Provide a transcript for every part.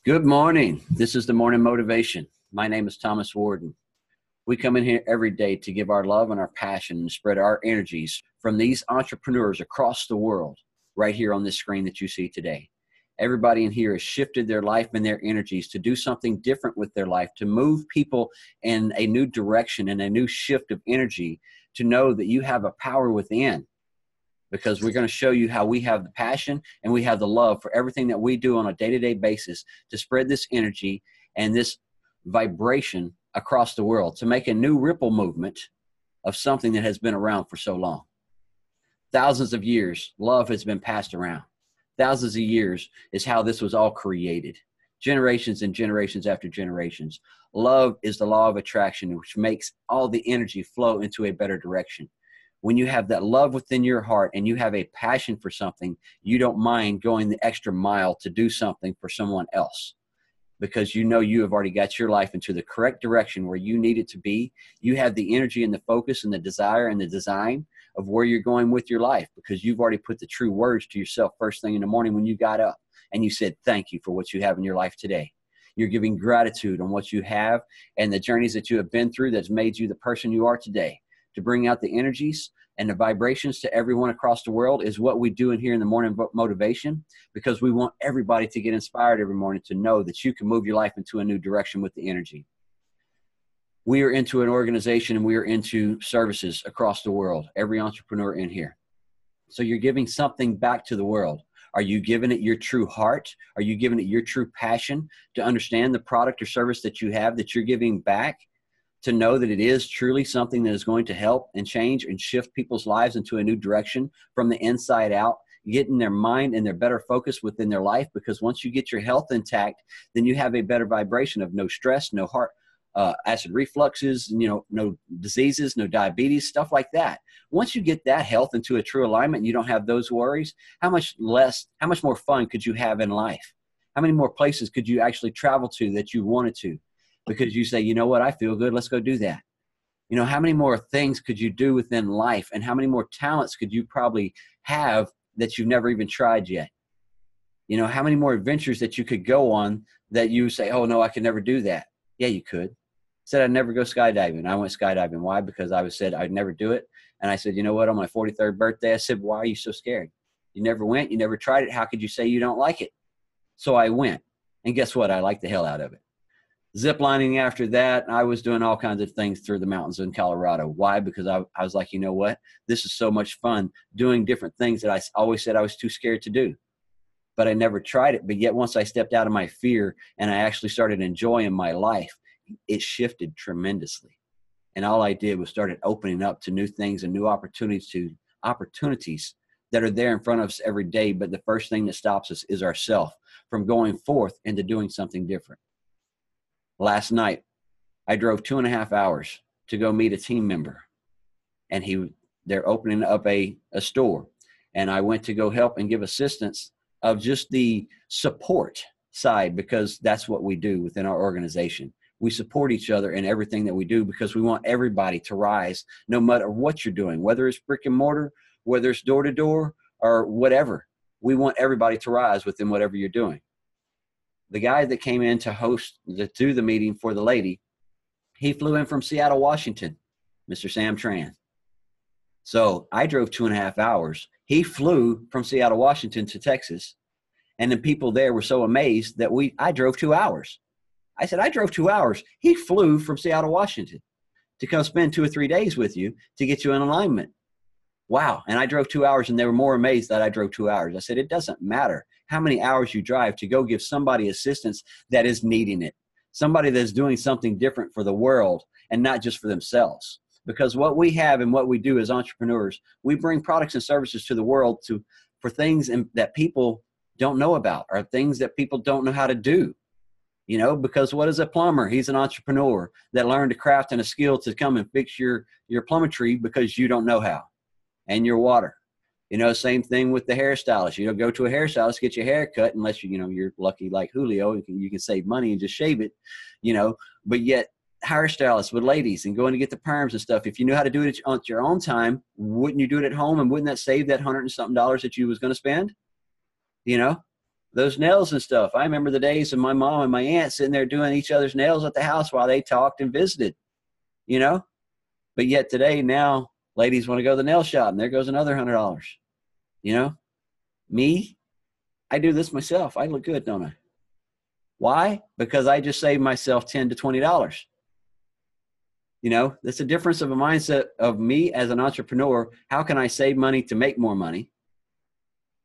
Good morning. This is the morning motivation. My name is Thomas Warden. We come in here every day to give our love and our passion and spread our energies from these entrepreneurs across the world right here on this screen that you see today. Everybody in here has shifted their life and their energies to do something different with their life, to move people in a new direction and a new shift of energy, to know that you have a power within, because we're going to show you how we have the passion and we have the love for everything that we do on a day-to-day basis to spread this energy and this vibration across the world, to make a new ripple movement of something that has been around for so long. Thousands of years, love has been passed around. Thousands of years is how this was all created. Generations and generations after generations. Love is the law of attraction, which makes all the energy flow into a better direction. When you have that love within your heart and you have a passion for something, you don't mind going the extra mile to do something for someone else, because you know you have already got your life into the correct direction where you need it to be. You have the energy and the focus and the desire and the design of where you're going with your life, because you've already put the true words to yourself first thing in the morning when you got up and you said thank you for what you have in your life today. You're giving gratitude on what you have and the journeys that you have been through that's made you the person you are today. To bring out the energies and the vibrations to everyone across the world is what we do in here in the morning motivation, because we want everybody to get inspired every morning to know that you can move your life into a new direction with the energy. We are into an organization and we are into services across the world, every entrepreneur in here. So you're giving something back to the world. Are you giving it your true heart? Are you giving it your true passion to understand the product or service that you have that you're giving back, to know that it is truly something that is going to help and change and shift people's lives into a new direction from the inside out, getting their mind and their better focus within their life? Because once you get your health intact, then you have a better vibration of no stress, no heart, acid refluxes, no diseases, no diabetes, stuff like that. Once you get that health into a true alignment and you don't have those worries, how much more fun could you have in life? How many more places could you actually travel to that you wanted to? Because you say, you know what, I feel good, let's go do that. How many more things could you do within life, and how many more talents could you probably have that you've never even tried yet? How many more adventures that you could go on that you say, oh no, I could never do that. Yeah, you could. Said I'd never go skydiving. I went skydiving. Why? Because I said I'd never do it. And I said, you know what, on my 43rd birthday, I said, why are you so scared? You never went, you never tried it. How could you say you don't like it? So I went. And guess what? I liked the hell out of it. Zip lining after that, I was doing all kinds of things through the mountains in Colorado. Why? Because I was like, you know what? This is so much fun doing different things that I always said I was too scared to do. But I never tried it. But yet once I stepped out of my fear and I actually started enjoying my life, it shifted tremendously. And all I did was started opening up to new things and new opportunities that are there in front of us every day. But the first thing that stops us is ourself from going forth into doing something different. Last night, I drove 2.5 hours to go meet a team member, and they're opening up a store, and I went to go help and give assistance of just the support side, because that's what we do within our organization. We support each other in everything that we do, because we want everybody to rise no matter what you're doing, whether it's brick and mortar, whether it's door to door or whatever. We want everybody to rise within whatever you're doing. The guy that came in to do the meeting for the lady, he flew in from Seattle, Washington, Mr. Sam Tran. So I drove 2.5 hours. He flew from Seattle, Washington to Texas. And the people there were so amazed that I drove 2 hours. I said, I drove 2 hours. He flew from Seattle, Washington to come spend 2 or 3 days with you to get you in alignment. Wow. And I drove 2 hours, and they were more amazed that I drove 2 hours. I said, it doesn't matter how many hours you drive to go give somebody assistance that is needing it, somebody that's doing something different for the world and not just for themselves. Because what we have and what we do as entrepreneurs, we bring products and services to the world for things that people don't know about, or things that people don't know how to do. Because what is a plumber? He's an entrepreneur that learned a craft and a skill to come and fix your plummetry because you don't know how. And your water. Same thing with the hairstylist. You don't go to a hairstylist, get your hair cut, unless you're lucky like Julio, you can save money and just shave it, But yet, hairstylists with ladies and going to get the perms and stuff, if you knew how to do it on your own time, wouldn't you do it at home? And wouldn't that save that $100 and something that you was going to spend? Those nails and stuff. I remember the days of my mom and my aunt sitting there doing each other's nails at the house while they talked and visited, you know? But yet today, now, ladies want to go to the nail shop, and there goes another $100, you know? Me, I do this myself. I look good, don't I? Why? Because I just saved myself $10 to $20. You know, that's a difference of a mindset of me as an entrepreneur. How can I save money to make more money?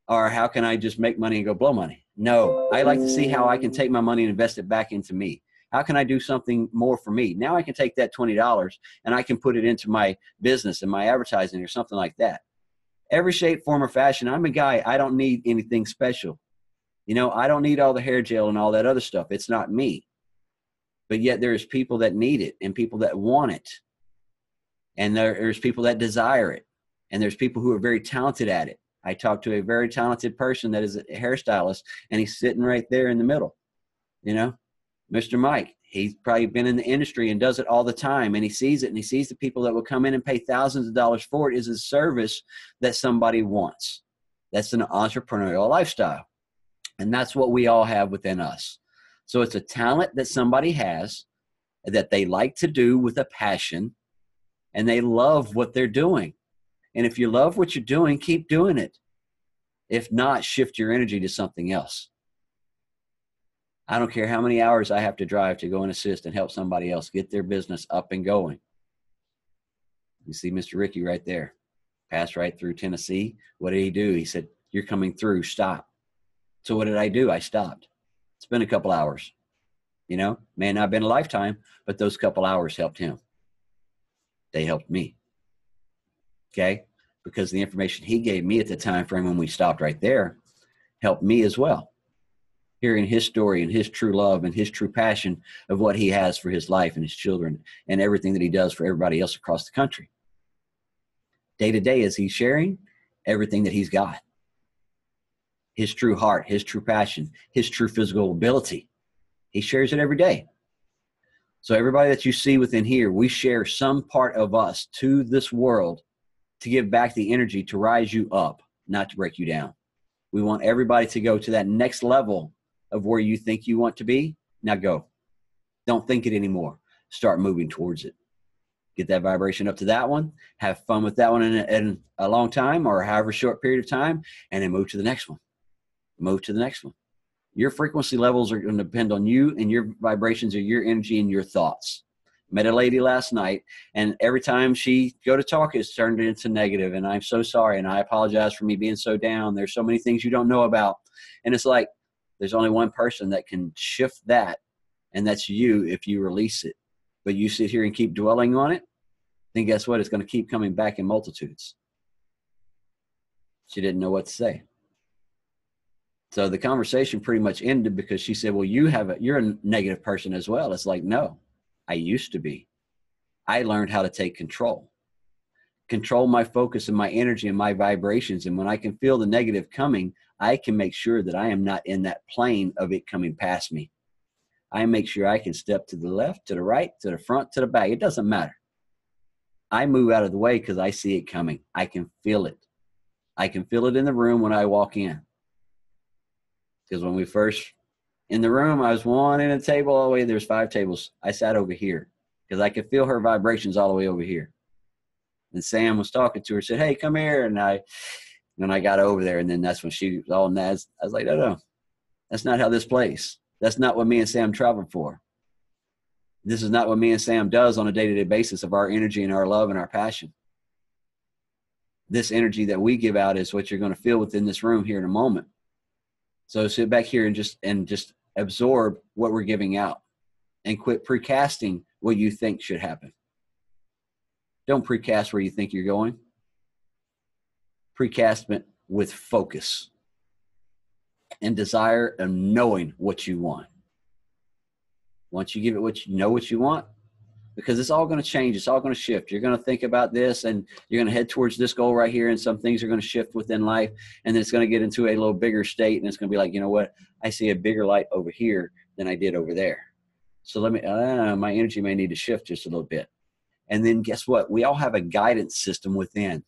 Or how can I just make money and go blow money? No, I like to see how I can take my money and invest it back into me. How can I do something more for me? Now I can take that $20 and I can put it into my business and my advertising or something like that. Every shape, form, or fashion. I'm a guy. I don't need anything special. You know, I don't need all the hair gel and all that other stuff. It's not me. But yet there's people that need it and people that want it. And there's people that desire it. And there's people who are very talented at it. I talked to a very talented person that is a hairstylist, and he's sitting right there in the middle. You know, Mr. Mike, he's probably been in the industry and does it all the time. And he sees it, and he sees the people that will come in and pay thousands of dollars for it is a service that somebody wants. That's an entrepreneurial lifestyle. And that's what we all have within us. So it's a talent that somebody has that they like to do with a passion, and they love what they're doing. And if you love what you're doing, keep doing it. If not, shift your energy to something else. I don't care how many hours I have to drive to go and assist and help somebody else get their business up and going. You see Mr. Ricky right there. Passed right through Tennessee. What did he do? He said, "You're coming through, stop." So what did I do? I stopped. It's been a couple hours. You know, may not have been a lifetime, but those couple hours helped him. They helped me. Okay? Because the information he gave me at the time frame when we stopped right there helped me as well. Hearing his story and his true love and his true passion of what he has for his life and his children and everything that he does for everybody else across the country. Day to day, as he's sharing everything that he's got. His true heart, his true passion, his true physical ability. He shares it every day. So everybody that you see within here, we share some part of us to this world to give back the energy to rise you up, not to break you down. We want everybody to go to that next level of where you think you want to be. Now go. Don't think it anymore. Start moving towards it. Get that vibration up to that one. Have fun with that one in a long time or however short period of time, and then move to the next one. Move to the next one. Your frequency levels are going to depend on you and your vibrations or your energy and your thoughts. Met a lady last night, and every time she go to talk, it's turned into negative, and I'm so sorry, and I apologize for me being so down. There's so many things you don't know about. And it's like there's only one person that can shift that, and that's you if you release it. But you sit here and keep dwelling on it, then guess what? It's going to keep coming back in multitudes. She didn't know what to say. So the conversation pretty much ended because she said, well, you're a negative person as well. It's like, no, I used to be. I learned how to take control my focus and my energy and my vibrations. And when I can feel the negative coming, I can make sure that I am not in that plane of it coming past me. I make sure I can step to the left, to the right, to the front, to the back. It doesn't matter. I move out of the way because I see it coming. I can feel it. I can feel it in the room when I walk in. Because when we first in the room, I was wanting a table all the way. There's 5 tables. I sat over here because I could feel her vibrations all the way over here. And Sam was talking to her, said, "Hey, come here." And I got over there, and then that's when she was all nazzed. I was like, no, that's not how this plays. That's not what me and Sam traveled for. This is not what me and Sam does on a day-to-day basis of our energy and our love and our passion. This energy that we give out is what you're going to feel within this room here in a moment. So sit back here and just absorb what we're giving out and quit precasting what you think should happen. Don't precast where you think you're going. Precast with focus and desire of knowing what you want. Once you give it what you want, because it's all going to change. It's all going to shift. You're going to think about this and you're going to head towards this goal right here. And some things are going to shift within life. And then it's going to get into a little bigger state. And it's going to be like, you know what? I see a bigger light over here than I did over there. So my energy may need to shift just a little bit. And then guess what? We all have a guidance system within,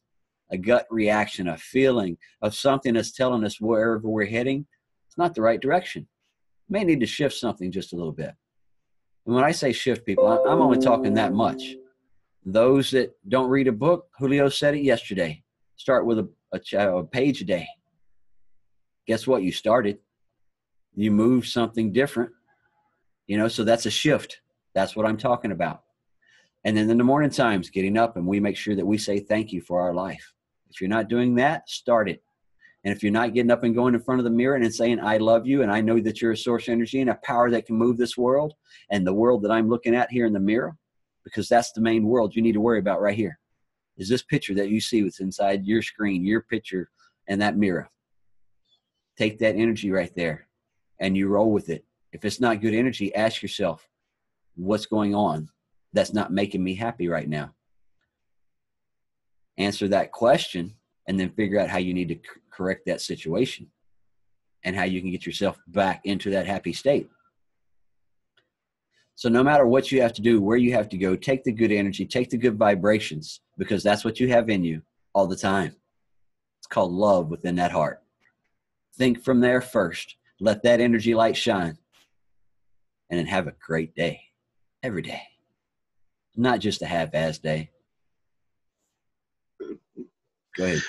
a gut reaction, a feeling of something that's telling us wherever we're heading, It's not the right direction. You may need to shift something just a little bit. And when I say shift, people, I'm only talking that much. Those that don't read a book, Julio said it yesterday. Start with a page a day. Guess what? You started. You moved something different. So that's a shift. That's what I'm talking about. And then in the morning times, getting up, and we make sure that we say thank you for our life. If you're not doing that, start it. And if you're not getting up and going in front of the mirror and saying, I love you, and I know that you're a source of energy and a power that can move this world and the world that I'm looking at here in the mirror, because that's the main world you need to worry about right here, is this picture that you see what's inside your screen, your picture, and that mirror. Take that energy right there and you roll with it. If it's not good energy, ask yourself, what's going on that's not making me happy right now? Answer that question and then figure out how you need to correct that situation and how you can get yourself back into that happy state. So no matter what you have to do, where you have to go, take the good energy, take the good vibrations, because that's what you have in you all the time. It's called love within that heart. Think from there first. Let that energy light shine. And then have a great day. Every day. Not just a half-ass day. Go ahead.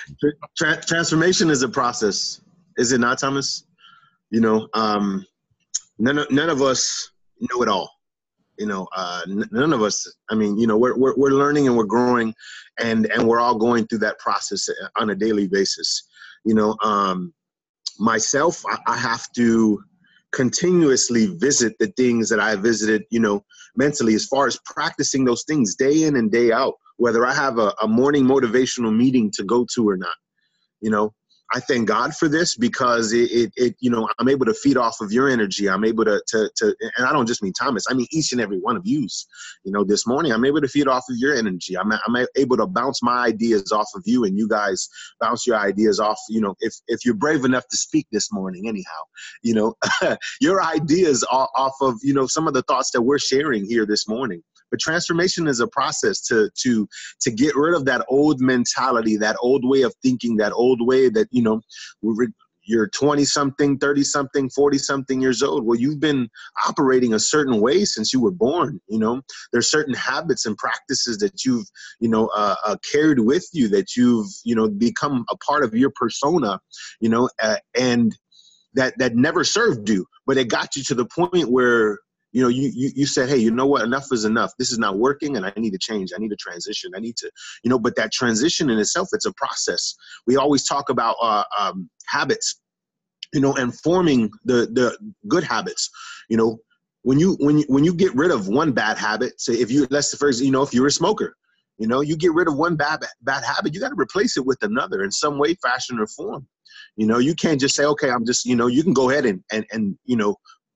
Transformation is a process. Is it not, Thomas? None of us know it all. None of us, we're learning and we're growing and we're all going through that process on a daily basis. Myself, I have to continuously visit the things that I visited, mentally, as far as practicing those things day in and day out, whether I have a morning motivational meeting to go to or not. I thank God for this because I'm able to feed off of your energy. I'm able to and I don't just mean Thomas, I mean each and every one of yous. This morning I'm able to feed off of your energy. I'm able to bounce my ideas off of you, and you guys bounce your ideas off. If you're brave enough to speak this morning, anyhow, your ideas are off of some of the thoughts that we're sharing here this morning. But transformation is a process to get rid of that old mentality, that old way of thinking, that old way that, you're 20-something, 30-something, 40-something years old. Well, you've been operating a certain way since you were born. There's certain habits and practices that you've, carried with you, that you've, become a part of your persona, and that never served you, but it got you to the point where you said, hey, you know what? Enough is enough. This is not working and I need to change. I need to transition. I need to, but that transition in itself, it's a process. We always talk about habits, and forming the good habits. When you get rid of one bad habit, say if you're a smoker, you get rid of one bad habit, you got to replace it with another in some way, fashion, or form. You can't just say, okay, I'm just, you can go ahead and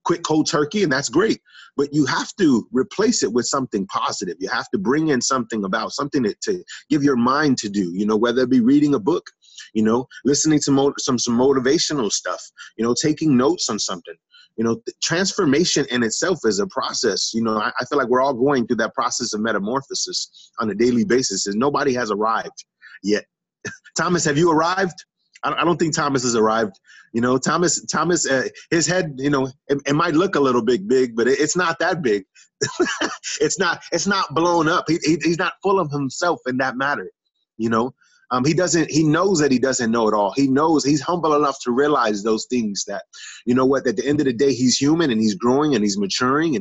quit cold turkey, and that's great. But you have to replace it with something positive. You have to bring in something to give your mind to do, whether it be reading a book, listening to some motivational stuff, taking notes on something. Transformation in itself is a process. I feel like we're all going through that process of metamorphosis on a daily basis, and nobody has arrived yet. Thomas, have you arrived? I don't think Thomas has arrived. Thomas, his head, it might look a little bit big, but it's not that big. It's not blown up. He's not full of himself in that matter. He knows that he doesn't know it all. He knows, he's humble enough to realize those things that, at the end of the day, he's human and he's growing and he's maturing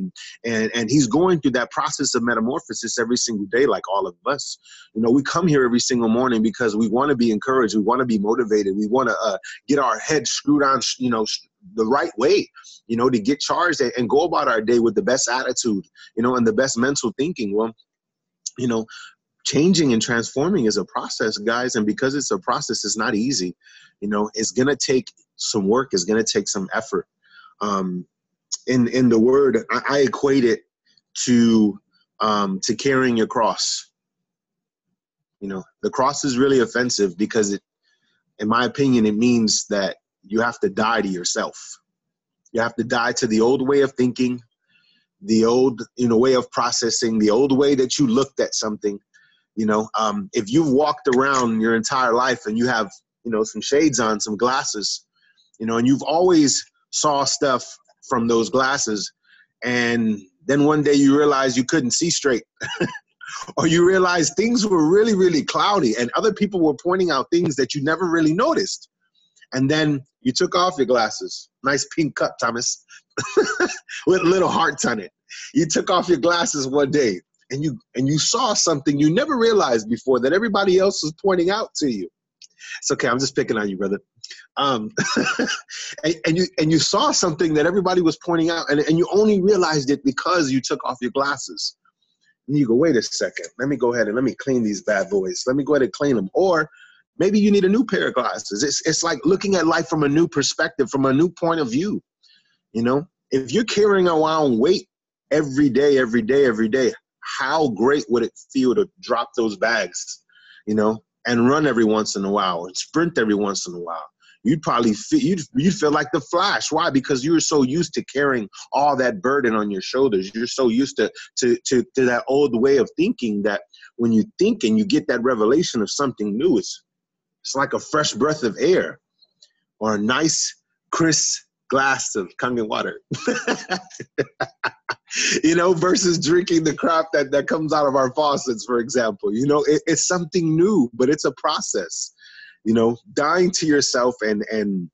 and he's going through that process of metamorphosis every single day, like all of us. We come here every single morning because we want to be encouraged. We want to be motivated. We want to get our heads screwed on, the right way, to get charged and go about our day with the best attitude, and the best mental thinking. Well, changing and transforming is a process, guys. And because it's a process, it's not easy. It's going to take some work. It's going to take some effort. In the word, I equate it to carrying your cross. The cross is really offensive because in my opinion, it means that you have to die to yourself. You have to die to the old way of thinking, the old, way of processing, the old way that you looked at something. If you've walked around your entire life and you have, some shades on, some glasses, and you've always saw stuff from those glasses, and then one day you realize you couldn't see straight. Or you realize things were really, really cloudy, and other people were pointing out things that you never really noticed. And then you took off your glasses. Nice pink cup, Thomas, with little hearts on it. You took off your glasses one day, and you saw something you never realized before that everybody else was pointing out to you. It's okay. I'm just picking on you, brother. And you saw something that everybody was pointing out, and you only realized it because you took off your glasses. And you go, wait a second. Let me go ahead and let me clean these bad boys. Let me go ahead and clean them. Or maybe you need a new pair of glasses. It's like looking at life from a new perspective, from a new point of view. You know, if you're carrying around weight every day, how great would it feel to drop those bags, you know, and run every once in a while and sprint every once in a while? You'd probably you'd feel like the Flash. Why? Because you were so used to carrying all that burden on your shoulders. You're so used to that old way of thinking that when you think and you get that revelation of something new, it's like a fresh breath of air or a nice, crisp glass of Kangen water. You know, versus drinking the crap that comes out of our faucets, for example. You know, it's something new, but it's a process. You know, dying to yourself and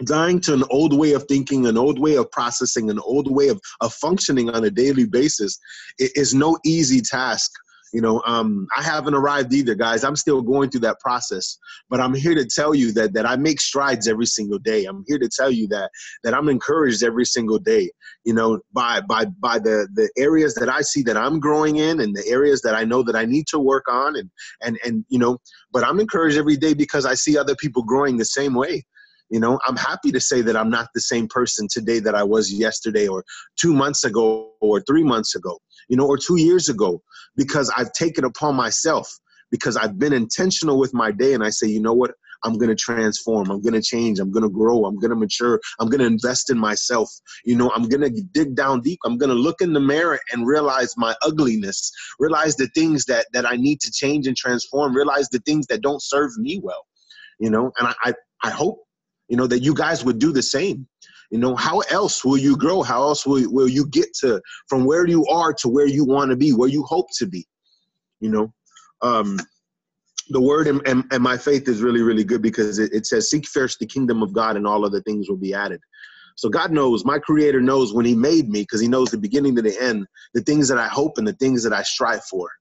dying to an old way of thinking, an old way of processing, an old way of functioning on a daily basis is no easy task. You know, I haven't arrived either, guys. I'm still going through that process, but I'm here to tell you that I make strides every single day. I'm here to tell you that I'm encouraged every single day, you know, by the areas that I see that I'm growing in and the areas that I know that I need to work on and you know, but I'm encouraged every day because I see other people growing the same way. You know, I'm happy to say that I'm not the same person today that I was yesterday or 2 months ago or 3 months ago, you know, or 2 years ago, because I've taken upon myself, because I've been intentional with my day. And I say, you know what, I'm going to transform. I'm going to change. I'm going to grow. I'm going to mature. I'm going to invest in myself. You know, I'm going to dig down deep. I'm going to look in the mirror and realize my ugliness, realize the things that I need to change and transform, realize the things that don't serve me well, you know, and I hope, you know, that you guys would do the same. You know, how else will you grow? How else will you get to from where you are to where you want to be, where you hope to be? You know, the word and my faith is really, really good because it says, seek first the kingdom of God and all other things will be added. So God knows, my creator knows when he made me, because he knows the beginning to the end, the things that I hope and the things that I strive for.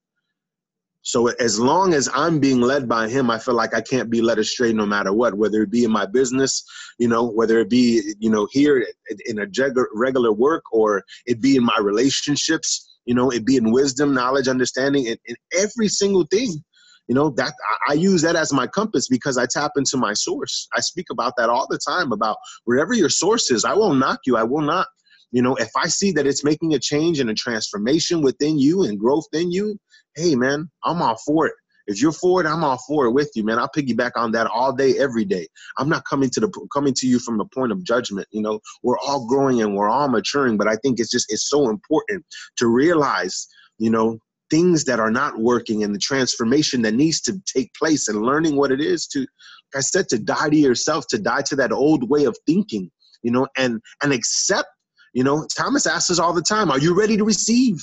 So as long as I'm being led by him, I feel like I can't be led astray no matter what, whether it be in my business, you know, whether it be, you know, here in a regular work, or it be in my relationships, you know, it be in wisdom, knowledge, understanding, in every single thing. You know, that I use that as my compass because I tap into my source. I speak about that all the time, about wherever your source is. I won't knock you. I will not. You know, if I see that it's making a change and a transformation within you and growth in you, hey, man, I'm all for it. If you're for it, I'm all for it with you, man. I'll piggyback on that all day, every day. I'm not coming to you from a point of judgment. You know, we're all growing and we're all maturing, but I think it's so important to realize, you know, things that are not working and the transformation that needs to take place and learning what it is to, like I said, to die to yourself, to die to that old way of thinking, you know, and accept. You know, Thomas asks us all the time, are you ready to receive?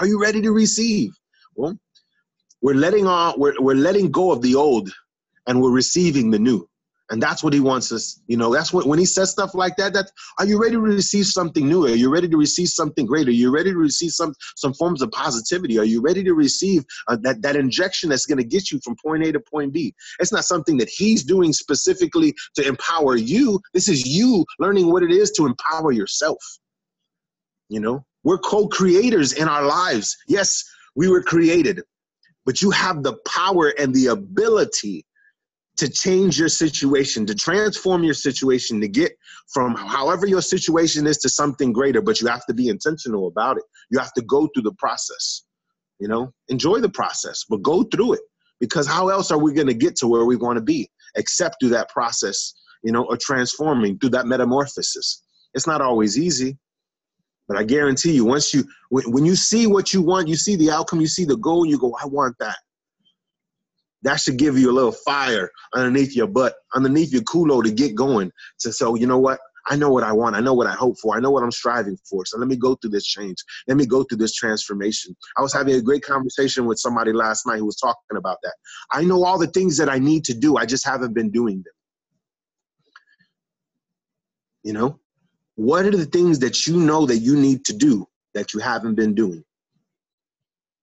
Are you ready to receive? Well, we're letting go of the old and we're receiving the new. And that's what he wants us, you know, that's what, when he says stuff like that, are you ready to receive something new? Are you ready to receive something greater? Are you ready to receive some forms of positivity? Are you ready to receive that injection that's going to get you from point A to point B? It's not something that he's doing specifically to empower you. This is you learning what it is to empower yourself. You know, we're co-creators in our lives. Yes, we were created, but you have the power and the ability to change your situation, to transform your situation, to get from however your situation is to something greater, but you have to be intentional about it. You have to go through the process, you know, enjoy the process, but go through it, because how else are we going to get to where we want to be except through that process, you know, or transforming through that metamorphosis. It's not always easy. But I guarantee you, when you see what you want, you see the outcome, you see the goal, you go, I want that. That should give you a little fire underneath your butt, underneath your culo to get going. So you know what? I know what I want. I know what I hope for. I know what I'm striving for. So let me go through this change. Let me go through this transformation. I was having a great conversation with somebody last night who was talking about that. I know all the things that I need to do. I just haven't been doing them. You know, what are the things that you know that you need to do that you haven't been doing?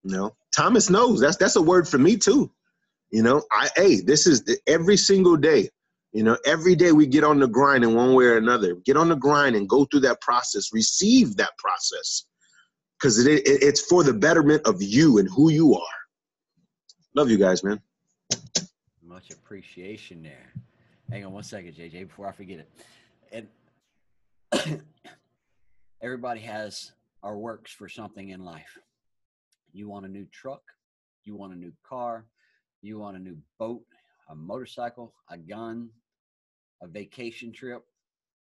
You know, Thomas knows. That's a word for me too. You know, this is every single day. You know, every day we get on the grind in one way or another. Get on the grind and go through that process. Receive that process, because it's for the betterment of you and who you are. Love you guys, man. Much appreciation there. Hang on one second, JJ, before I forget it. And everybody has or works for something in life. You want a new truck, you want a new car, you want a new boat, a motorcycle, a gun, a vacation trip,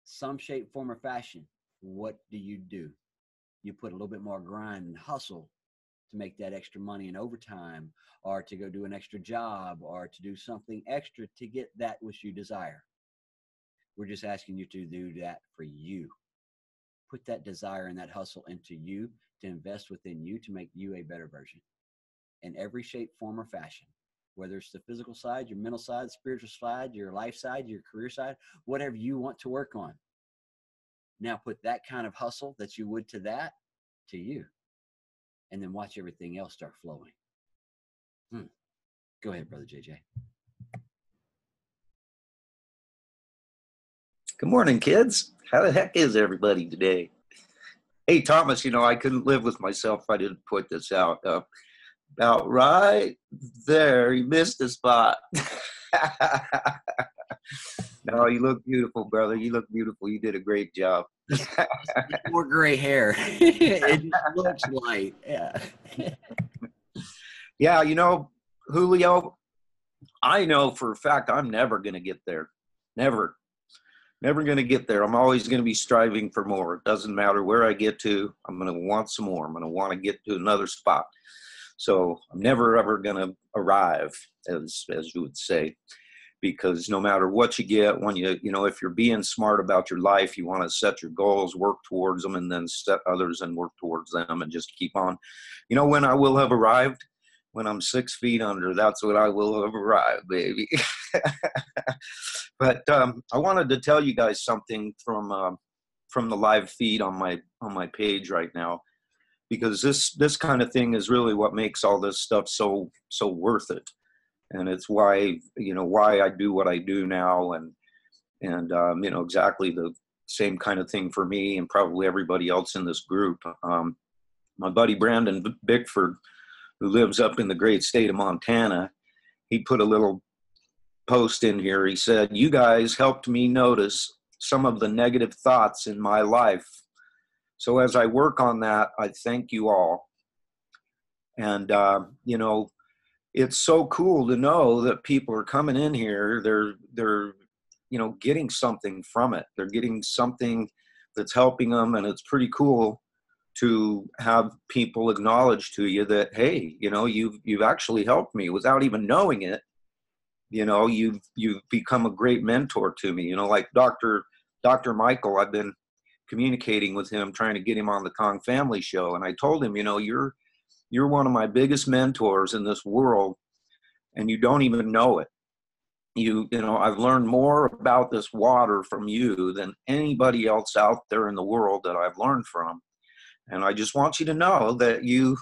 some shape, form, or fashion. What do? You put a little bit more grind and hustle to make that extra money in overtime, or to go do an extra job, or to do something extra to get that which you desire. We're just asking you to do that for you. Put that desire and that hustle into you, to invest within you, to make you a better version in every shape, form, or fashion, whether it's the physical side, your mental side, spiritual side, your life side, your career side, whatever you want to work on. Now put that kind of hustle that you would to that, to you, and then watch everything else start flowing. Go ahead, Brother JJ. Good morning, kids. How the heck is everybody today? Hey, Thomas, you know, I couldn't live with myself if I didn't put this out. About right there, you missed the spot. No, you look beautiful, brother. You look beautiful. You did a great job. More gray hair. It looks light. Yeah. Yeah, you know, Julio, I know for a fact I'm never going to get there. Never going to get there. I'm always going to be striving for more. It doesn't matter where I get to. I'm going to want some more. I'm going to want to get to another spot. So I'm never, ever going to arrive, as you would say, because no matter what you get, when you know, if you're being smart about your life, you want to set your goals, work towards them, and then set others and work towards them and just keep on. You know when I will have arrived? When I'm 6 feet under, that's when I will have arrived, baby. But I wanted to tell you guys something from the live feed on my page right now, because this kind of thing is really what makes all this stuff so worth it, and it's why I do what I do now, and you know, exactly the same kind of thing for me and probably everybody else in this group. My buddy Brandon Bickford, who lives up in the great state of Montana, he put a little post in here. He said, "You guys helped me notice some of the negative thoughts in my life. So as I work on that, I thank you all." And, you know, it's so cool to know that people are coming in here. They're, you know, getting something from it. They're getting something that's helping them. And it's pretty cool to have people acknowledge to you that, hey, you know, you've actually helped me without even knowing it. You know, you've become a great mentor to me. You know, like Dr. Michael, I've been communicating with him, trying to get him on the Kong Family Show. And I told him, you know, you're one of my biggest mentors in this world, and you don't even know it. You know, I've learned more about this water from you than anybody else out there in the world that I've learned from. And I just want you to know that you've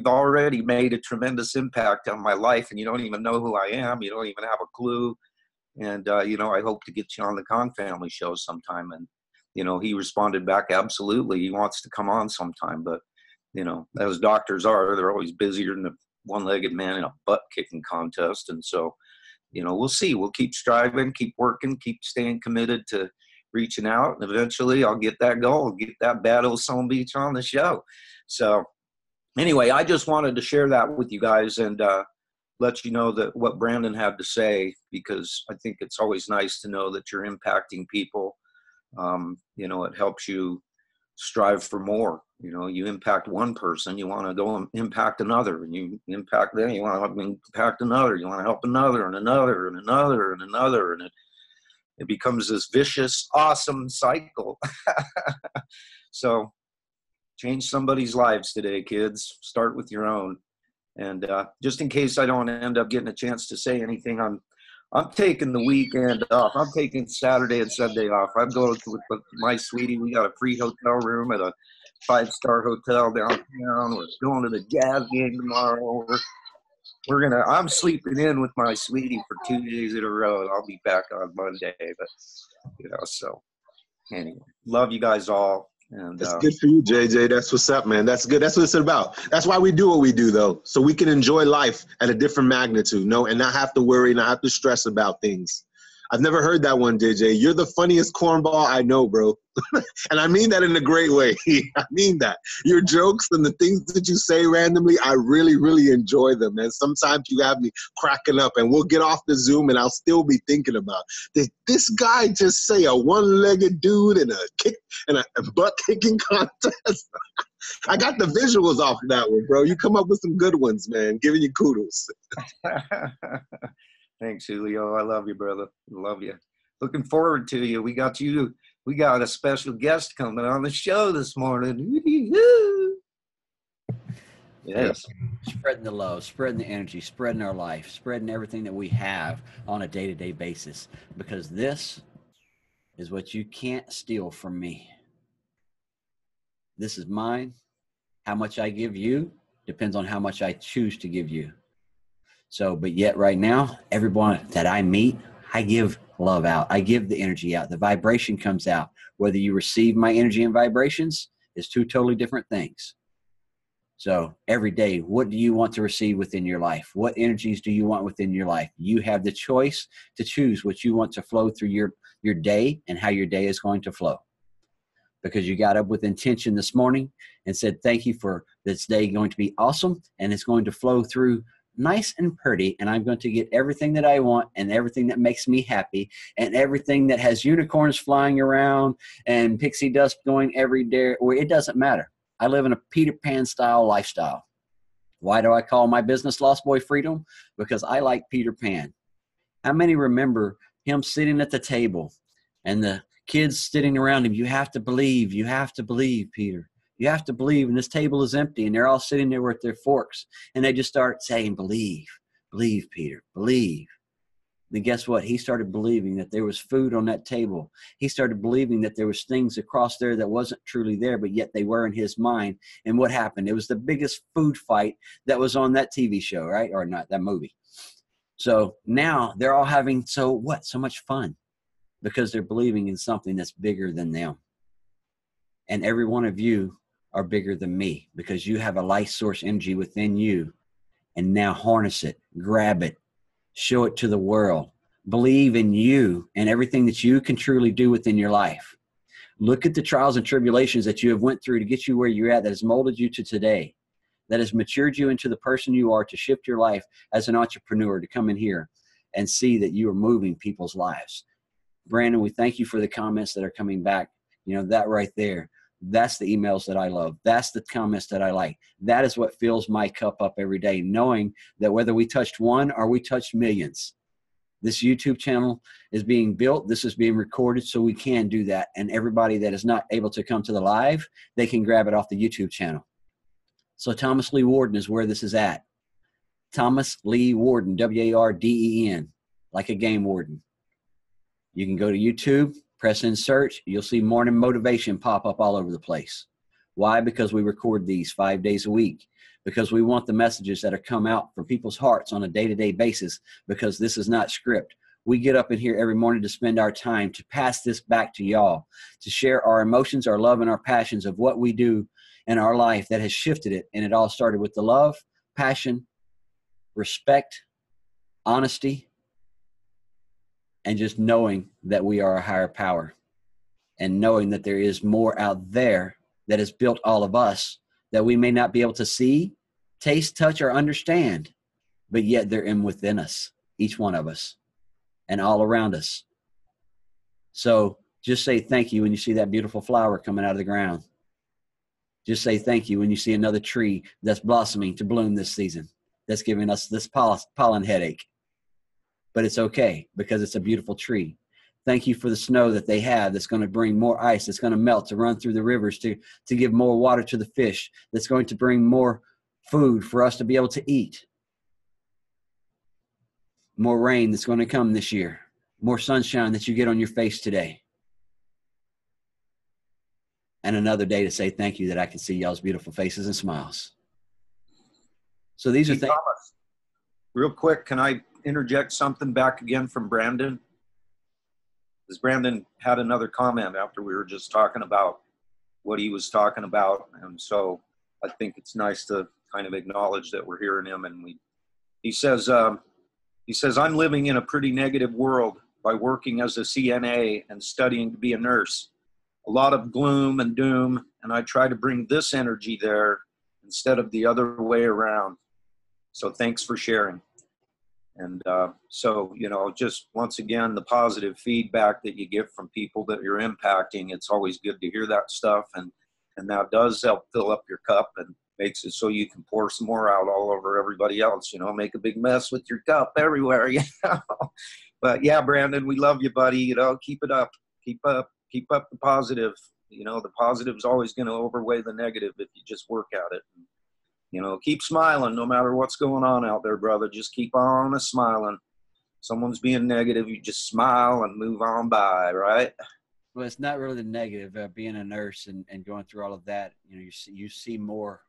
already made a tremendous impact on my life, and you don't even know who I am. You don't even have a clue. And, you know, I hope to get you on the Kong Family Show sometime. And, you know, he responded back, absolutely. He wants to come on sometime. But, you know, as doctors are, they're always busier than a one-legged man in a butt-kicking contest. And so, you know, we'll see. We'll keep striving, keep working, keep staying committed to reaching out. And eventually I'll get that goal, get that bad old son beach on the show. So anyway, I just wanted to share that with you guys and let you know that what Brandon had to say, because I think it's always nice to know that you're impacting people. You know, it helps you strive for more. You know, you impact one person, you want to go and impact another, and you impact them, you want to impact another, you want to help another and another and another and another, and it becomes this vicious, awesome cycle. So change somebody's lives today, kids. Start with your own. And just in case I don't end up getting a chance to say anything, I'm taking the weekend off. I'm taking Saturday and Sunday off. I'm going with my sweetie. We got a free hotel room at a 5-star hotel downtown. We're going to the Jazz game tomorrow. I'm sleeping in with my sweetie for 2 days in a row. I'll be back on Monday. But so anyway, love you guys all. And that's good for you, JJ. That's what's up, man. That's good. That's what it's about. That's why we do what we do, though, so we can enjoy life at a different magnitude, and not have to worry, not have to stress about things. I've never heard that one, JJ. You're the funniest cornball I know, bro. And I mean that in a great way. I mean that. Your jokes and the things that you say randomly, I really, really enjoy them. And sometimes you have me cracking up, and we'll get off the Zoom and I'll still be thinking about, did this guy just say a one-legged dude in a kick and a butt-kicking contest? I got the visuals off of that one, bro. You come up with some good ones, man. Giving you kudos. Thanks, Julio. I love you, brother. I love you. Looking forward to you. We got a special guest coming on the show this morning. Yes. Spreading the love, spreading the energy, spreading our life, spreading everything that we have on a day-to-day basis, because this is what you can't steal from me. This is mine. How much I give you depends on how much I choose to give you. So, but yet right now, everyone that I meet, I give love out. I give the energy out. The vibration comes out. Whether you receive my energy and vibrations is two totally different things. So every day, what do you want to receive within your life? What energies do you want within your life? You have the choice to choose what you want to flow through your day and how your day is going to flow. Because you got up with intention this morning and said, thank you for this day going to be awesome, and it's going to flow through nice and pretty, and I'm going to get everything that I want and everything that makes me happy and everything that has unicorns flying around and pixie dust going every day. Or it doesn't matter. I live in a Peter Pan style lifestyle. Why do I call my business Lost Boy Freedom? Because I like Peter Pan. How many remember him sitting at the table and the kids sitting around him? You have to believe, Peter. You have to believe, and this table is empty, and they're all sitting there with their forks, and they just start saying, believe, Peter, believe. Then guess what? He started believing that there was food on that table. He started believing that there was things across there that wasn't truly there, but yet they were in his mind. And what happened? It was the biggest food fight that was on that TV show, right? Or not, that movie. So now they're all having so much fun, because they're believing in something that's bigger than them. And every one of you are bigger than me, because you have a life source energy within you. And now harness it, grab it, show it to the world. Believe in you and everything that you can truly do within your life. Look at the trials and tribulations that you have went through to get you where you're at, that has molded you to today, that has matured you into the person you are to shift your life as an entrepreneur, to come in here and see that you are moving people's lives. Brandon, we thank you for the comments that are coming back. That right there. That's the emails that I love. That's the comments that I like. That is what fills my cup up every day, knowing that whether we touched one or we touched millions, this YouTube channel is being built. This is being recorded so we can do that. And everybody that is not able to come to the live, they can grab it off the YouTube channel. So Thomas Lee Warden is where this is at. Thomas Lee Warden, W-A-R-D-E-N, like a game warden. You can go to YouTube, press in search. You'll see morning motivation pop up all over the place. Why? Because we record these 5 days a week. Because we want the messages that are come out from people's hearts on a day-to-day basis, because this is not script. We get up in here every morning to spend our time to pass this back to y'all, to share our emotions, our love, and our passions of what we do in our life that has shifted it. And it all started with the love, passion, respect, honesty, and just knowing that we are a higher power, and knowing that there is more out there that has built all of us that we may not be able to see, taste, touch, or understand, but yet they're in within us, each one of us, and all around us. So just say thank you when you see that beautiful flower coming out of the ground. Just say thank you when you see another tree that's blossoming to bloom this season, that's giving us this pollen headache. But it's okay, because it's a beautiful tree. Thank you for the snow that they have that's going to bring more ice, that's going to melt, to run through the rivers, to give more water to the fish, that's going to bring more food for us to be able to eat. More rain that's going to come this year. More sunshine that you get on your face today. And another day to say thank you that I can see y'all's beautiful faces and smiles. So these are things. Thomas, real quick, can I interject something back again from Brandon? Because Brandon had another comment after we were just talking about what he was talking about. And so I think it's nice to kind of acknowledge that we're hearing him. And he says, I'm living in a pretty negative world by working as a CNA and studying to be a nurse. A lot of gloom and doom, and I try to bring this energy there instead of the other way around. So thanks for sharing. And so, you know, just once again, the positive feedback that you get from people that you're impacting, it's always good to hear that stuff. And that does help fill up your cup and makes it so you can pour some more out all over everybody else, you know, make a big mess with your cup everywhere, you know. But yeah, Brandon, we love you, buddy. You know, keep it up. Keep up the positive. You know, the positive is always going to overweigh the negative if you just work at it. You know, keep smiling no matter what's going on out there, brother. Just keep on smiling. Someone's being negative, you just smile and move on by, right? Well, it's not really the negative. Being a nurse and going through all of that, you know, you see more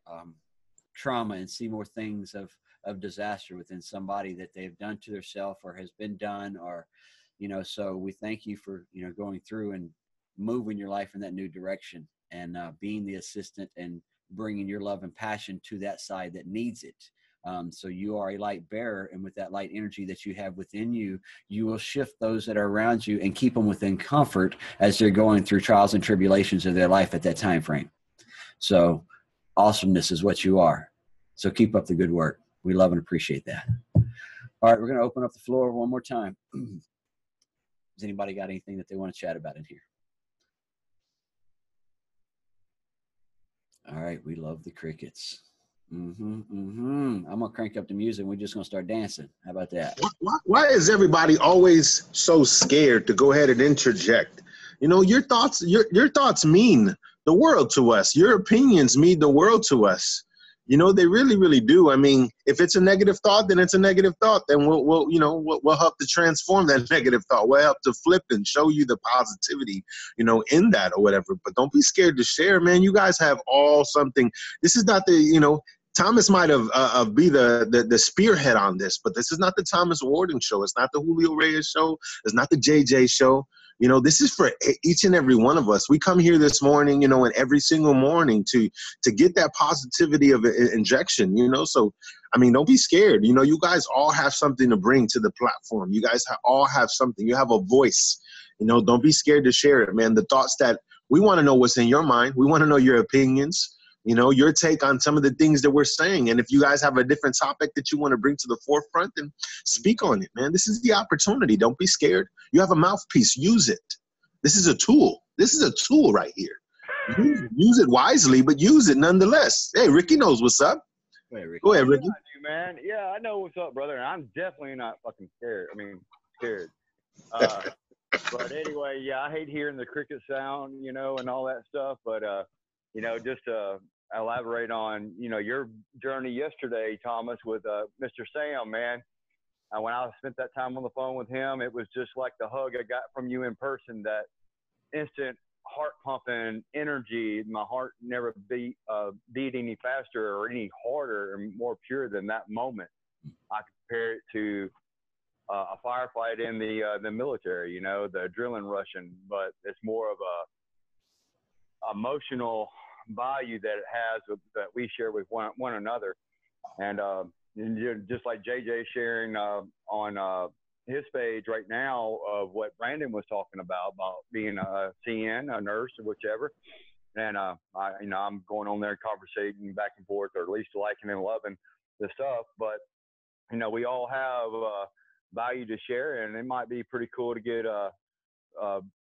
trauma and see more things of disaster within somebody that they've done to themselves or has been done, or, you know, so we thank you for, you know, going through and moving your life in that new direction and being the assistant and bringing your love and passion to that side that needs it. So you are a light bearer, and with that light energy that you have within you, you will shift those that are around you and keep them within comfort as they're going through trials and tribulations of their life at that time frame. So awesomeness is what you are. So keep up the good work. We love and appreciate that. All right, we're going to open up the floor one more time. Has anybody got anything that they want to chat about in here? All right, we love the crickets. I'm gonna crank up the music and we're just gonna start dancing. How about that? Why is everybody always so scared to go ahead and interject? You know, your thoughts mean the world to us. Your opinions mean the world to us. You know, they really, really do. I mean, if it's a negative thought, then it's a negative thought. Then we'll help to transform that negative thought. We'll help to flip and show you the positivity, you know, in that or whatever. But don't be scared to share, man. You guys have all something. This is not the, you know, Thomas might have be the spearhead on this, but this is not the Thomas Warden show. It's not the Julio Reyes show. It's not the JJ show. You know, this is for each and every one of us. We come here this morning, you know, and every single morning to get that positivity of injection, you know. So, I mean, don't be scared. You know, you guys all have something to bring to the platform. You guys all have something. You have a voice. You know, don't be scared to share it, man. The thoughts that we want to know what's in your mind. We want to know your opinions. You know, your take on some of the things that we're saying. And if you guys have a different topic that you want to bring to the forefront, then speak on it, man. This is the opportunity. Don't be scared. You have a mouthpiece. Use it. This is a tool. This is a tool right here. Use it wisely, but use it nonetheless. Hey, Ricky knows what's up. Hey, Ricky. Go ahead, Ricky. Yeah, I do, man. Yeah, I know what's up, brother. And I'm definitely not fucking scared. I mean, scared. But anyway, yeah, I hate hearing the cricket sound, you know, and all that stuff. But, you know, just elaborate on, you know, your journey yesterday, Thomas, with Mr. Sam, man. When I spent that time on the phone with him, it was just like the hug I got from you in person, that instant heart pumping energy. My heart never beat any faster or any harder or more pure than that moment. I compare it to a firefight in the military, you know, the adrenaline rushing, but it's more of a emotional value that it has that we share with one another. And just like JJ sharing on his page right now of what Brandon was talking about being a CN, a nurse, or whichever. And I'm going on there conversating back and forth, or at least liking and loving the stuff. But you know, we all have value to share, and it might be pretty cool to get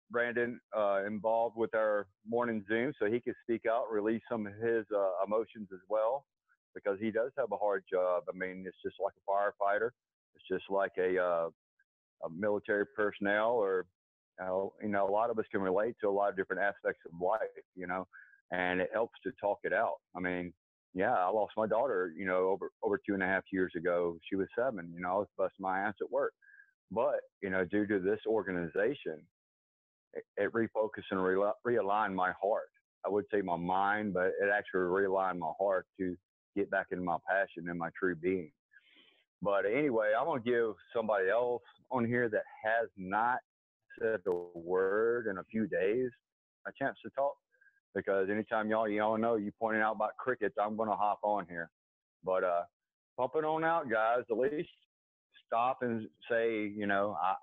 Brandon involved with our morning Zoom so he could speak out, release some of his emotions as well, because he does have a hard job. I mean, it's just like a firefighter. It's just like a military personnel or A lot of us can relate to a lot of different aspects of life, and it helps to talk it out. I mean, yeah, I lost my daughter, over 2.5 years ago. She was 7. I was busting my ass at work. But, due to this organization, it refocused and realigned my heart. I would say my mind, but it actually realigned my heart to get back into my passion and my true being. But anyway, I'm going to give somebody else on here that has not said a word in a few days a chance to talk, because anytime y'all know you pointing out about crickets, I'm going to hop on here. But pump it on out, guys. At least stop and say, I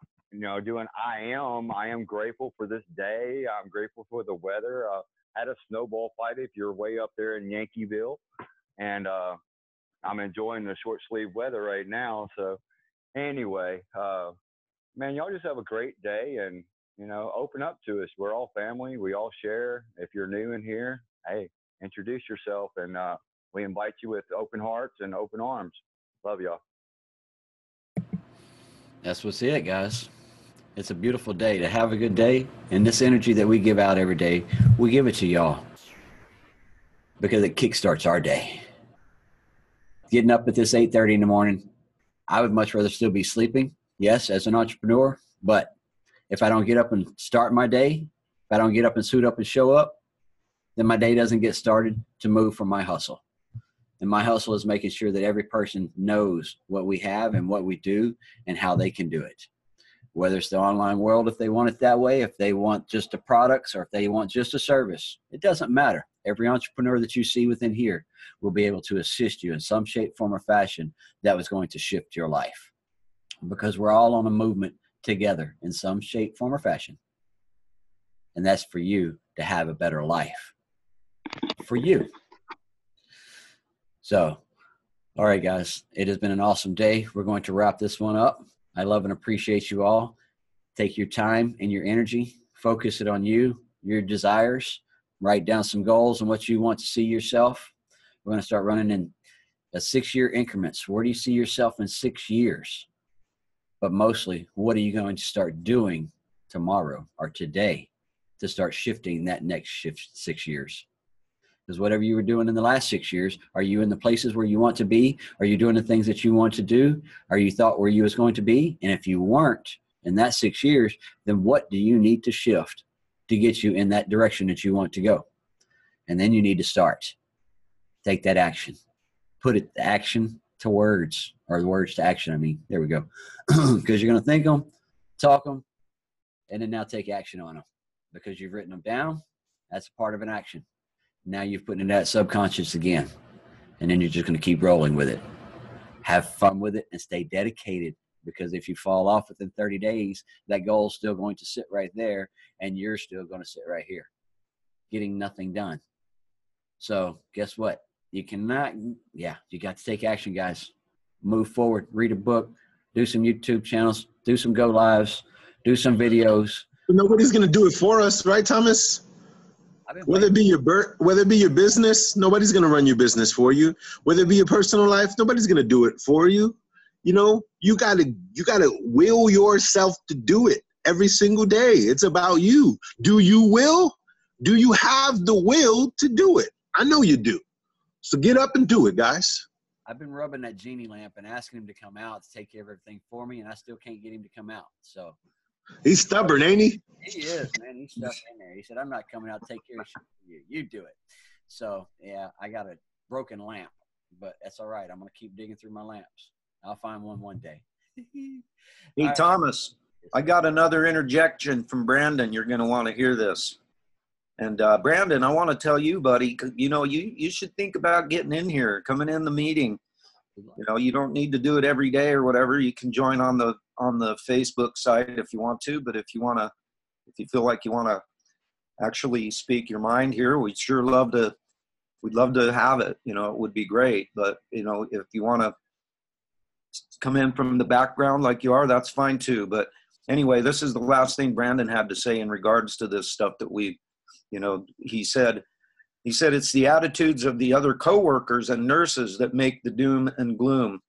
am grateful for this day. I'm grateful for the weather. Had a snowball fight if you're way up there in Yankeeville, and I'm enjoying the short sleeve weather right now. So anyway, man, y'all just have a great day, and open up to us. We're all family. We all share. If you're new in here, hey, introduce yourself, and we invite you with open hearts and open arms. Love y'all. That's what's it, guys. It's a beautiful day to have a good day. And this energy that we give out every day, we give it to y'all because it kickstarts our day. Getting up at this 8:30 in the morning, I would much rather still be sleeping, yes, as an entrepreneur. But if I don't get up and start my day, if I don't get up and suit up and show up, then my day doesn't get started to move from my hustle. And my hustle is making sure that every person knows what we have and what we do and how they can do it. Whether it's the online world, if they want it that way, if they want just the products, or if they want just a service, it doesn't matter. Every entrepreneur that you see within here will be able to assist you in some shape, form, or fashion that was going to shift your life. Because we're all on a movement together in some shape, form, or fashion. And that's for you to have a better life. For you. So, all right, guys, it has been an awesome day. We're going to wrap this one up. I love and appreciate you all. Take your time and your energy. Focus it on you, your desires. Write down some goals and what you want to see yourself. We're going to start running in 6-year increments. Where do you see yourself in 6 years? But mostly, what are you going to start doing tomorrow or today to start shifting that next 6 years? Because whatever you were doing in the last 6 years, are you in the places where you want to be? Are you doing the things that you want to do? Are you thought where you was going to be? And if you weren't in that 6 years, then what do you need to shift to get you in that direction that you want to go? And then you need to start. Take that action. Put it action to words, or the words to action. I mean, there we go. Because you're going to think them, talk them, and then now take action on them. Because you've written them down, that's part of an action. Now you've put in that subconscious again, and then you're just going to keep rolling with it. Have fun with it and stay dedicated, because if you fall off within 30 days, that goal is still going to sit right there, and you're still going to sit right here, getting nothing done. So guess what? You cannot, you got to take action, guys. Move forward, read a book, do some YouTube channels, do some go lives, do some videos. Nobody's going to do it for us, right, Thomas? Whether it be your business, nobody's going to run your business for you. Whether it be your personal life, nobody's going to do it for you. You got to will yourself to do it every single day. It's about you. Do you will? Do you have the will to do it? I know you do. So get up and do it, guys. I've been rubbing that genie lamp and asking him to come out to take care of everything for me, and I still can't get him to come out. So he's stubborn, ain't he? He is, man. He's stuck in there. He said, I'm not coming out to take care of shit for you. You do it. So, yeah, I got a broken lamp, but that's all right. I'm going to keep digging through my lamps. I'll find one day. Hey, right. Thomas, I got another interjection from Brandon. You're going to want to hear this. And Brandon, I want to tell you, buddy, you should think about getting in here, coming in the meeting. You don't need to do it every day or whatever. You can join on the Facebook site if you want to, but if you feel like you want to actually speak your mind here, we'd love to have it. It would be great. But if you want to come in from the background like you are, that's fine too. But anyway, this is the last thing Brandon had to say in regards to this stuff that he said it's the attitudes of the other coworkers and nurses that make the doom and gloom.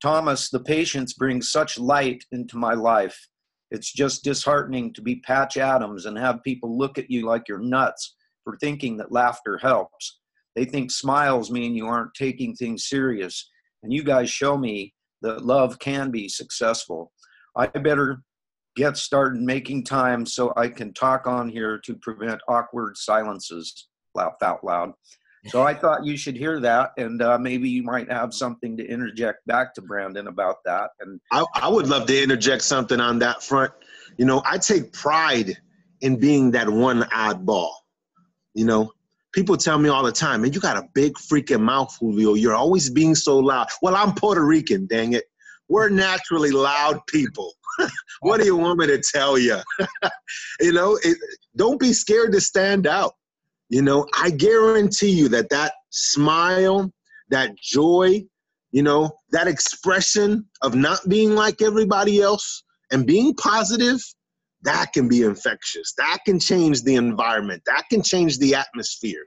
Thomas, the patients bring such light into my life. It's just disheartening to be Patch Adams and have people look at you like you're nuts for thinking that laughter helps. They think smiles mean you aren't taking things serious. And you guys show me that love can be successful. I better get started making time so I can talk on here to prevent awkward silences. Laugh out loud. So I thought you should hear that, and maybe you might have something to interject back to Brandon about that. And I would love to interject something on that front. You know, I take pride in being that one oddball. You know, people tell me all the time, man, you got a big freaking mouth, Julio. You're always being so loud. Well, I'm Puerto Rican, dang it. We're naturally loud people. What do you want me to tell you? You know, don't be scared to stand out. You know, I guarantee you that that smile, that joy, you know, that expression of not being like everybody else and being positive, that can be infectious. That can change the environment. That can change the atmosphere.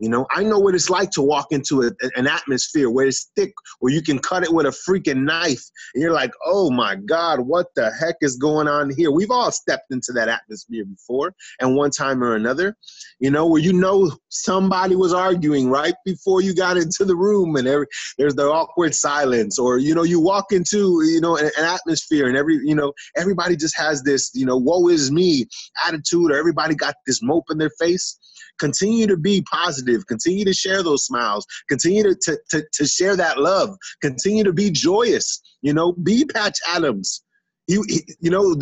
You know, I know what it's like to walk into an atmosphere where it's thick, where you can cut it with a freaking knife. And you're like, oh, my God, what the heck is going on here? We've all stepped into that atmosphere before and one time or another, you know, where you know somebody was arguing right before you got into the room and there's the awkward silence. Or, you know, you walk into, you know, an atmosphere and everybody just has this, you know, woe is me attitude, or everybody got this mope in their face. Continue to be positive. Continue to share those smiles. Continue to share that love. Continue to be joyous. You know, be Patch Adams. You know,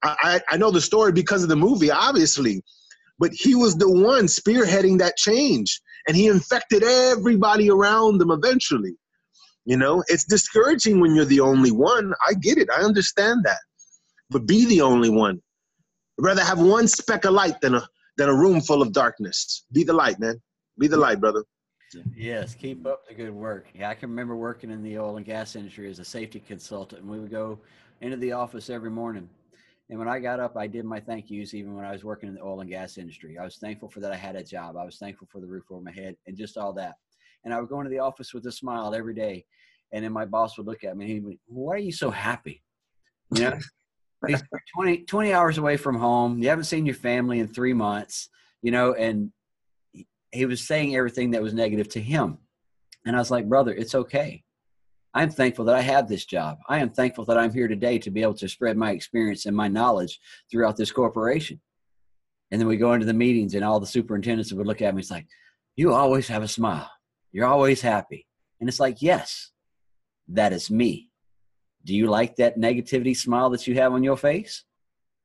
I know the story because of the movie, obviously, but he was the one spearheading that change, and he infected everybody around him eventually. You know, it's discouraging when you're the only one. I get it. I understand that. But be the only one. I'd rather have one speck of light than a room full of darkness. Be the light, man. Be the light, brother. Yes, keep up the good work. Yeah, I can remember working in the oil and gas industry as a safety consultant, and we would go into the office every morning. And when I got up, I did my thank yous even when I was working in the oil and gas industry. I was thankful for that I had a job. I was thankful for the roof over my head and just all that. And I would go into the office with a smile every day. And then my boss would look at me and he'd be, why are you so happy? You know? He's 20 hours away from home. You haven't seen your family in 3 months, you know, and he was saying everything that was negative to him. And I was like, brother, it's okay. I'm thankful that I have this job. I am thankful that I'm here today to be able to spread my experience and my knowledge throughout this corporation. And then we go into the meetings and all the superintendents would look at me. It's like, you always have a smile. You're always happy. And it's like, yes, that is me. Do you like that negativity smile that you have on your face?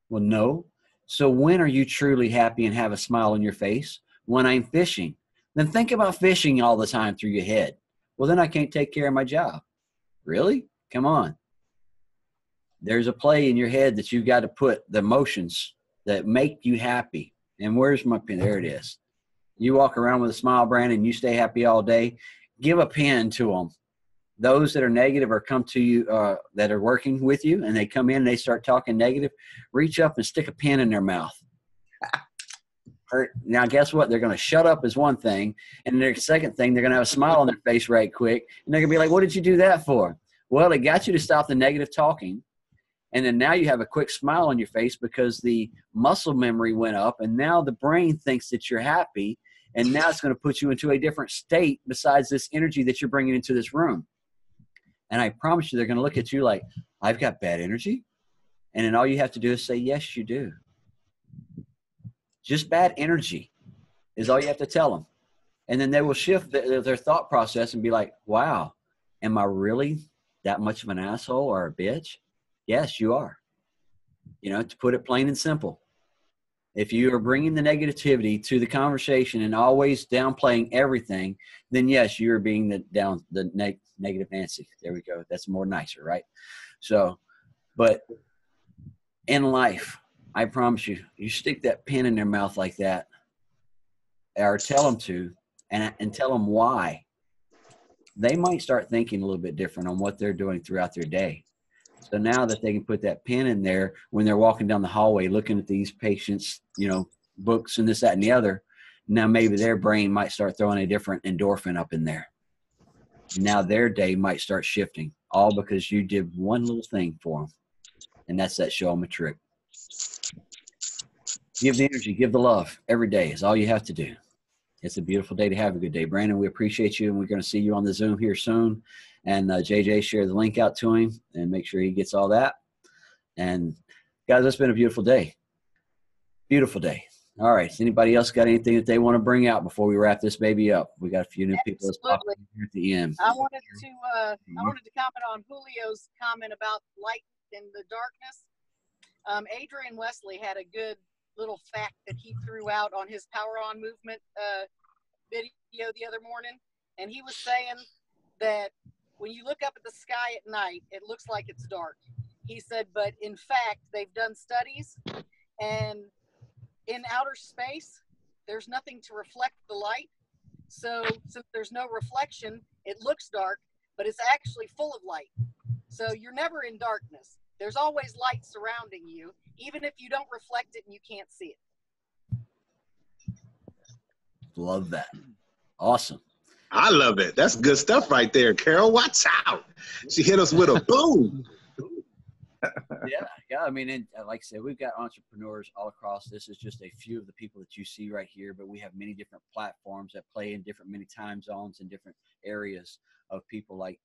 Well, no. So when are you truly happy and have a smile on your face? When I'm fishing. Then think about fishing all the time through your head. Well, then I can't take care of my job. Really? Come on. There's a play in your head that you've got to put the emotions that make you happy. And where's my pen? There it is. You walk around with a smile, Brandon, and you stay happy all day. Give a pen to them. Those that are negative or come to you that are working with you and they come in and they start talking negative, reach up and stick a pen in their mouth. Now, guess what? They're going to shut up is one thing. And their second thing, they're going to have a smile on their face right quick. And they're going to be like, what did you do that for? Well, it got you to stop the negative talking. And then now you have a quick smile on your face because the muscle memory went up. And now the brain thinks that you're happy. And now it's going to put you into a different state besides this energy that you're bringing into this room. And I promise you, they're going to look at you like, I've got bad energy. And then all you have to do is say, yes, you do. Just bad energy is all you have to tell them. And then they will shift their thought process and be like, wow, am I really that much of an asshole or a bitch? Yes, you are. You know, to put it plain and simple. If you are bringing the negativity to the conversation and always downplaying everything, then yes, you're being the negative Nancy. There we go. That's more nicer, right? So, but in life, I promise you, you stick that pen in their mouth like that, or tell them to, and tell them why. They might start thinking a little bit different on what they're doing throughout their day. So now that they can put that pen in there when they're walking down the hallway looking at these patients, you know, books and this, that, and the other, now maybe their brain might start throwing a different endorphin up in there. Now their day might start shifting, all because you did one little thing for them. And that's that show 'em a trick. Give the energy, give the love every day is all you have to do. It's a beautiful day to have a good day. Brandon, we appreciate you, and we're going to see you on the Zoom here soon. And JJ, share the link out to him and make sure he gets all that. And guys, it's been a beautiful day. Beautiful day. All right. Has anybody else got anything that they want to bring out before we wrap this baby up? We got a few new people that's popping in here at the end. I wanted to comment on Julio's comment about light in the darkness. Adrian Wesley had a good little fact that he threw out on his Power On movement video the other morning, and he was saying that when you look up at the sky at night, it looks like it's dark. He said, but in fact, they've done studies, and in outer space, there's nothing to reflect the light. So since there's no reflection, it looks dark, but it's actually full of light. So you're never in darkness. There's always light surrounding you, even if you don't reflect it and you can't see it. Love that. Awesome. I love it. That's good stuff right there, Carol. Watch out. She hit us with a boom. Yeah. I mean, and like I said, we've got entrepreneurs all across. This is just a few of the people that you see right here, but we have many different platforms that play in many time zones and different areas of people like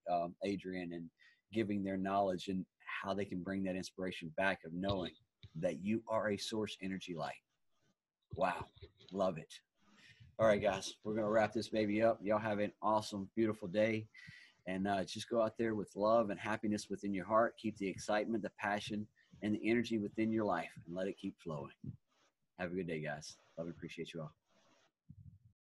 Adrian, and giving their knowledge and how they can bring that inspiration back of knowing that you are a source energy light. Wow. Love it. All right, guys, we're going to wrap this baby up. Y'all have an awesome, beautiful day. And just go out there with love and happiness within your heart. Keep the excitement, the passion, and the energy within your life, and let it keep flowing. Have a good day, guys. Love and appreciate you all.